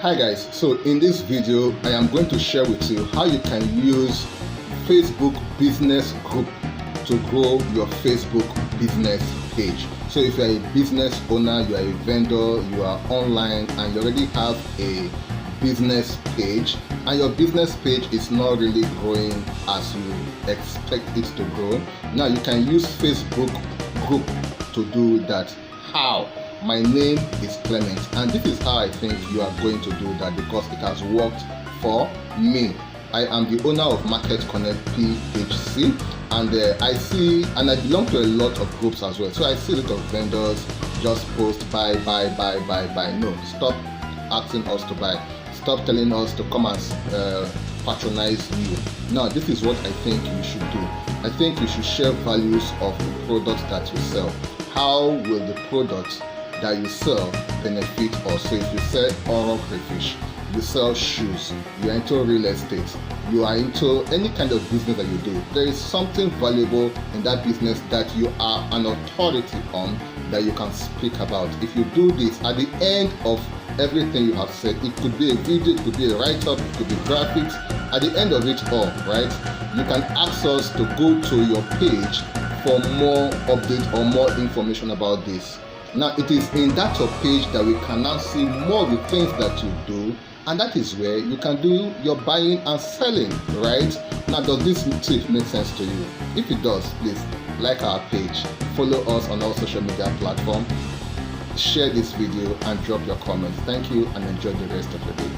Hi guys, so in this video I am going to share with you how you can use Facebook business group to grow your Facebook business page. So if you are a business owner, you are a vendor, you are online and you already have a business page and your business page is not really growing as you expect it to grow, now you can use Facebook group to do that. How? My name is Clement and this is how I think you are going to do that because it has worked for me. I am the owner of Marketconnectphc and I see and I belong to a lot of groups as well. So I see a lot of vendors just post buy. No, stop asking us to buy. Stop telling us to come and patronize you. Now this is what I think you should do. I think you should share values of the products that you sell. How will the products that you sell benefit us? So if you sell oral crayfish, you sell shoes, you are into real estate, you are into any kind of business that you do, there is something valuable in that business that you are an authority on that you can speak about. If you do this at the end of everything you have said, it could be a video, it could be a write-up, it could be graphics, at the end of it all, right, you can ask us to go to your page for more updates or more information about this. Now it is in that your page that we can now see more of the things that you do, and that is where you can do your buying and selling, right? Now does this tip make sense to you? If it does, please like our page, follow us on all social media platforms, share this video and drop your comments. Thank you and enjoy the rest of the day.